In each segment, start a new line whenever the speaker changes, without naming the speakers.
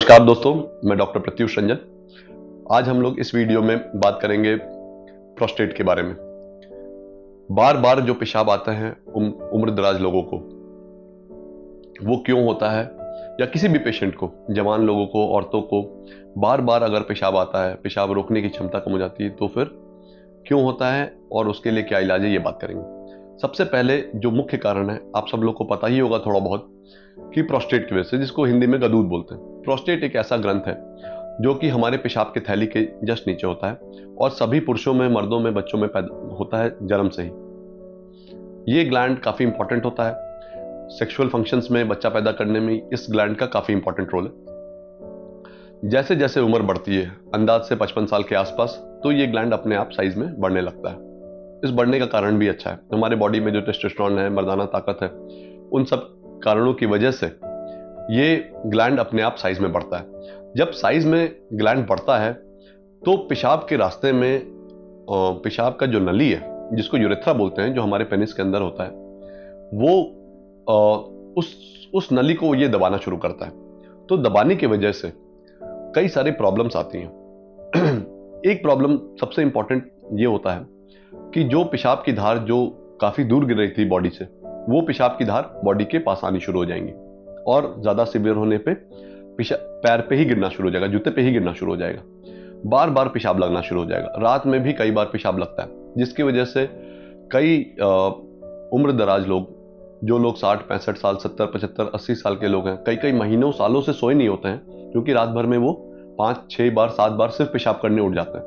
नमस्कार दोस्तों, मैं डॉक्टर प्रत्युष रंजन। आज हम लोग इस वीडियो में बात करेंगे प्रोस्टेट के बारे में। बार बार जो पेशाब आता है उम्र दराज लोगों को, वो क्यों होता है, या किसी भी पेशेंट को, जवान लोगों को, औरतों को बार बार अगर पेशाब आता है, पेशाब रोकने की क्षमता कम हो जाती है, तो फिर क्यों होता है और उसके लिए क्या इलाज है, ये बात करेंगे। सबसे पहले जो मुख्य कारण है, आप सब लोग को पता ही होगा थोड़ा बहुत, कि प्रोस्टेट की वजह से, जिसको हिंदी में गदूद बोलते हैं। प्रोस्टेट एक ऐसा ग्रंथ है जो कि हमारे पेशाब के थैली के जस्ट नीचे होता है और सभी पुरुषों में, मर्दों में, बच्चों में पैदा होता है जन्म से ही। ये ग्लैंड काफी इंपॉर्टेंट होता है सेक्सुअल फंक्शंस में, बच्चा पैदा करने में इस ग्लैंड का काफी इंपॉर्टेंट रोल है। जैसे जैसे उम्र बढ़ती है, अंदाज से 55 साल के आसपास, तो ये ग्लैंड अपने आप साइज में बढ़ने लगता है। इस बढ़ने का कारण भी अच्छा है, हमारे बॉडी में जो टेस्टोस्टेरोन है, मर्दाना ताकत है, उन सब कारणों की वजह से ये ग्लैंड अपने आप साइज में बढ़ता है। जब साइज में ग्लैंड बढ़ता है तो पेशाब के रास्ते में पेशाब का जो नली है, जिसको यूरेथ्रा बोलते हैं, जो हमारे पेनिस के अंदर होता है, वो उस नली को ये दबाना शुरू करता है। तो दबाने की वजह से कई सारी प्रॉब्लम्स आती हैं। एक प्रॉब्लम सबसे इंपॉर्टेंट ये होता है कि जो पेशाब की धार जो काफी दूर गिर रही थी बॉडी से, वो पेशाब की धार बॉडी के पास आनी शुरू हो जाएंगी और ज्यादा सीवियर होने पे पैर पे ही गिरना शुरू हो जाएगा, जूते पे ही गिरना शुरू हो जाएगा। बार बार पेशाब लगना शुरू हो जाएगा, रात में भी कई बार पेशाब लगता है, जिसकी वजह से कई उम्र दराज लोग, जो लोग 60, 65 साल, 70, 75, 80 साल के लोग हैं, कई कई महीनों, सालों से सोए नहीं होते हैं, क्योंकि रात भर में वो 5, 6 बार, 7 बार सिर्फ पेशाब करने उठ जाते हैं।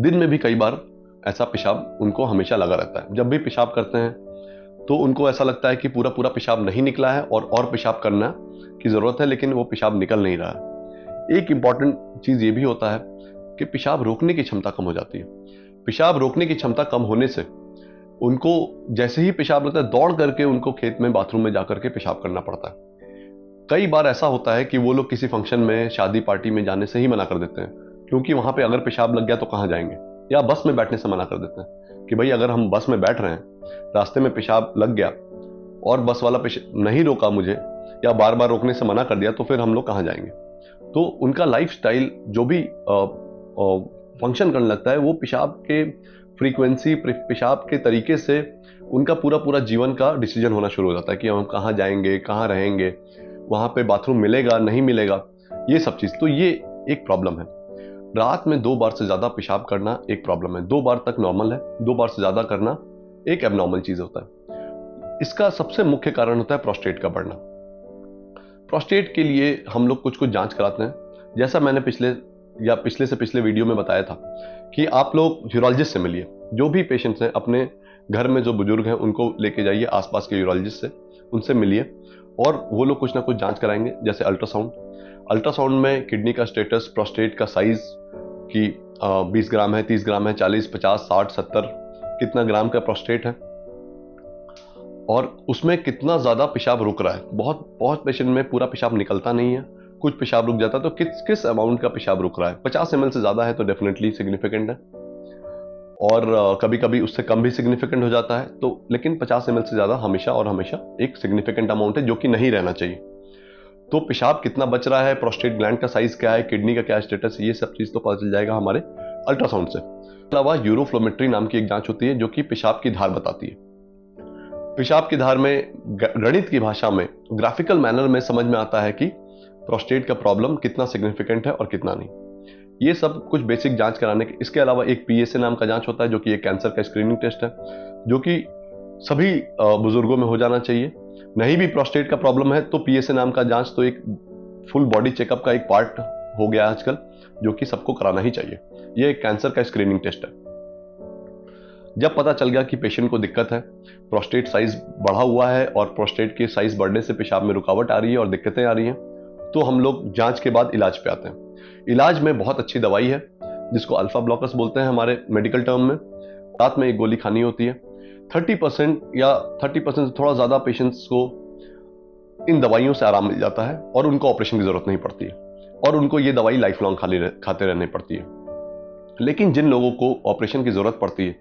दिन में भी कई बार ऐसा पेशाब उनको हमेशा लगा रहता है। जब भी पेशाब करते हैं तो उनको ऐसा लगता है कि पूरा पूरा पेशाब नहीं निकला है और पेशाब करना की जरूरत है, लेकिन वो पेशाब निकल नहीं रहा है। एक इंपॉर्टेंट चीज ये भी होता है कि पेशाब रोकने की क्षमता कम हो जाती है। पेशाब रोकने की क्षमता कम होने से उनको जैसे ही पेशाब लगता है, दौड़ करके उनको खेत में, बाथरूम में जाकर के पेशाब करना पड़ता है। कई बार ऐसा होता है कि वो लोग किसी फंक्शन में, शादी पार्टी में जाने से ही मना कर देते हैं, क्योंकि वहां पे अगर पेशाब लग गया तो कहां जाएंगे, या बस में बैठने से मना कर देते हैं कि भाई अगर हम बस में बैठ रहे हैं, रास्ते में पेशाब लग गया और बस वाला नहीं रोका मुझे, या बार बार रोकने से मना कर दिया, तो फिर हम लोग कहां जाएंगे। तो उनका लाइफस्टाइल जो भी फंक्शन करने लगता है, वो पेशाब के फ्रीक्वेंसी, पेशाब के तरीके से उनका पूरा पूरा जीवन का डिसीजन होना शुरू हो जाता है कि हम कहाँ जाएंगे, कहाँ रहेंगे, वहां पे बाथरूम मिलेगा, नहीं मिलेगा, ये सब चीज। तो ये एक प्रॉब्लम है। रात में 2 बार से ज्यादा पेशाब करना एक प्रॉब्लम है। 2 बार तक नॉर्मल है, 2 बार से ज्यादा करना एक एबनॉर्मल चीज होता है। इसका सबसे मुख्य कारण होता है प्रोस्टेट का बढ़ना। प्रोस्टेट के लिए हम लोग कुछ जांच कराते हैं। जैसा मैंने पिछले से पिछले वीडियो में बताया था कि आप लोग यूरोलॉजिस्ट से मिलिए। जो भी पेशेंट्स हैं, अपने घर में जो बुजुर्ग हैं, उनको लेके जाइए आसपास के यूरोलॉजिस्ट से, उनसे मिलिए और वो लोग कुछ ना कुछ जांच कराएंगे, जैसे अल्ट्रासाउंड में किडनी का स्टेटस, प्रोस्टेट का साइज कि 20 ग्राम है, 30 ग्राम है, 40, 50, 60, 70 कितना ग्राम का प्रोस्टेट है, और उसमें कितना ज्यादा पेशाब रुक रहा है। बहुत पेशेंट में पूरा पेशाब निकलता नहीं है, कुछ पेशाब रुक जाता है। तो किस अमाउंट का पेशाब रुक रहा है। 50 ml से ज्यादा है तो डेफिनेटली सिग्निफिकेंट है, और कभी कभी उससे कम भी सिग्निफिकेंट हो जाता है। तो लेकिन 50 ml से ज्यादा हमेशा और हमेशा एक सिग्निफिकेंट अमाउंट है, जो कि नहीं रहना चाहिए। तो पेशाब कितना बच रहा है, प्रोस्टेट ग्लैंड का साइज क्या है, किडनी का क्या स्टेटस, ये सब चीज तो पता चल जाएगा हमारे अल्ट्रासाउंड से। अलावा यूरोफ्लोमेट्री नाम की एक जांच होती है, जो कि पेशाब की धार बताती है। पेशाब की धार में गणित की भाषा में, ग्राफिकल मैनर में समझ में आता है कि प्रोस्टेट का प्रॉब्लम कितना सिग्निफिकेंट है और कितना नहीं। ये सब कुछ बेसिक जांच कराने के। इसके अलावा एक PSA नाम का जांच होता है, जो कि एक कैंसर का स्क्रीनिंग टेस्ट है, जो कि सभी बुजुर्गों में हो जाना चाहिए। नहीं भी प्रोस्टेट का प्रॉब्लम है तो PSA नाम का जांच तो एक फुल बॉडी चेकअप का एक पार्ट हो गया आजकल, जो कि सबको कराना ही चाहिए। ये एक कैंसर का स्क्रीनिंग टेस्ट है। जब पता चल गया कि पेशेंट को दिक्कत है, प्रोस्टेट साइज बढ़ा हुआ है और प्रोस्टेट के साइज बढ़ने से पेशाब में रुकावट आ रही है और दिक्कतें आ रही हैं, तो हम लोग जांच के बाद इलाज पे आते हैं। इलाज में बहुत अच्छी दवाई है, जिसको अल्फा ब्लॉकर्स बोलते हैं हमारे मेडिकल टर्म में। रात में एक गोली खानी होती है। 30% या 30% से थोड़ा ज्यादा पेशेंट्स को इन दवाइयों से आराम मिल जाता है और उनको ऑपरेशन की जरूरत नहीं पड़ती है, और उनको ये दवाई लाइफ लॉन्ग खाते रहनी पड़ती है। लेकिन जिन लोगों को ऑपरेशन की जरूरत पड़ती है,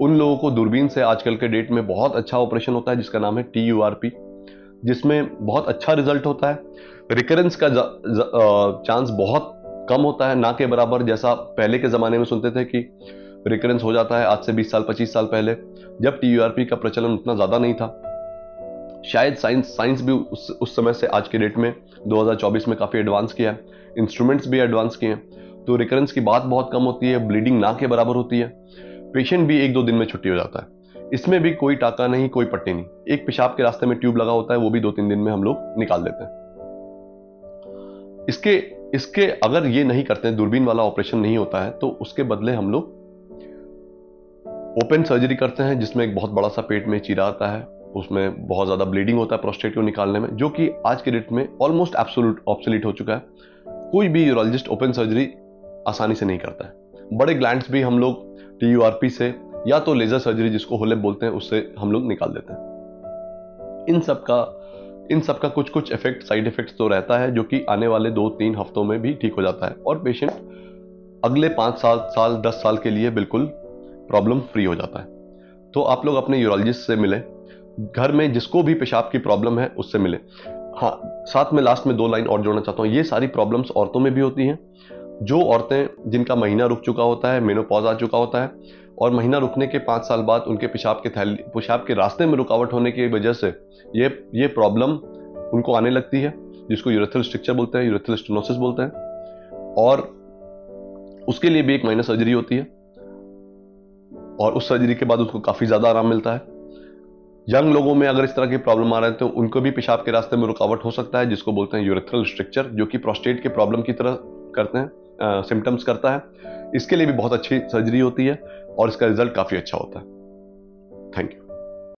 उन लोगों को दूरबीन से आजकल के डेट में बहुत अच्छा ऑपरेशन होता है, जिसका नाम है TURP, जिसमें बहुत अच्छा रिजल्ट होता है। रिकरेंस का चांस बहुत कम होता है, ना के बराबर जैसा पहले के ज़माने में सुनते थे कि रिकरेंस हो जाता है। आज से 20 साल 25 साल पहले जब TURP का प्रचलन उतना ज़्यादा नहीं था, शायद साइंस भी उस समय से आज के डेट में 2024 में काफ़ी एडवांस किया है, इंस्ट्रूमेंट्स भी एडवांस किए हैं, तो रिकरेंस की बात बहुत कम होती है, ब्लीडिंग ना के बराबर होती है, पेशेंट भी 1-2 दिन में छुट्टी हो जाता है। इसमें भी कोई टाका नहीं, कोई पट्टी नहीं। एक पेशाब के रास्ते में ट्यूब लगा होता है, वो भी 2-3 दिन में हम लोग निकाल देते हैं। इसके अगर ये नहीं करते हैं, दूरबीन वाला ऑपरेशन नहीं होता है, तो उसके बदले हम लोग ओपन सर्जरी करते हैं, जिसमें एक बहुत बड़ा सा पेट में चीरा आता है, उसमें बहुत ज़्यादा ब्लीडिंग होता है प्रोस्टेट को निकालने में, जो कि आज के डेट में ऑलमोस्ट एब्सोल्यूट ऑब्सोलीट हो चुका है। कोई भी यूरोलॉजिस्ट ओपन सर्जरी आसानी से नहीं करता है। बड़े ग्लैंड्स भी हम लोग TURP से या तो लेजर सर्जरी जिसको होलेप बोलते हैं उससे हम लोग निकाल देते हैं। इन सब का कुछ इफेक्ट, साइड इफेक्ट्स तो रहता है, जो कि आने वाले 2-3 हफ्तों में भी ठीक हो जाता है और पेशेंट अगले 5 साल 10 साल के लिए बिल्कुल प्रॉब्लम फ्री हो जाता है। तो आप लोग अपने यूरोलॉजिस्ट से मिले, घर में जिसको भी पेशाब की प्रॉब्लम है उससे मिले। हाँ, साथ में लास्ट में 2 लाइन और जोड़ना चाहता हूँ। ये सारी प्रॉब्लम्स औरतों में भी होती हैं। जो औरतें जिनका महीना रुक चुका होता है, मेनोपॉज आ चुका होता है, और महीना रुकने के 5 साल बाद उनके पेशाब के रास्ते में रुकावट होने की वजह से ये प्रॉब्लम उनको आने लगती है, जिसको यूरेथ्रल स्ट्रक्चर बोलते हैं, यूरेथ्रल स्टेनोसिस बोलते हैं, और उसके लिए भी एक माइनर सर्जरी होती है, और उस सर्जरी के बाद उसको काफ़ी ज़्यादा आराम मिलता है। यंग लोगों में अगर इस तरह की प्रॉब्लम आ रहे हैं तो उनको भी पेशाब के रास्ते में रुकावट हो सकता है, जिसको बोलते हैं यूरेथ्रल स्ट्रक्चर, जो कि प्रोस्टेट के प्रॉब्लम की तरह करते हैं, सिम्टम्स करता है। इसके लिए भी बहुत अच्छी सर्जरी होती है और इसका रिजल्ट काफ़ी अच्छा होता है। Thank you.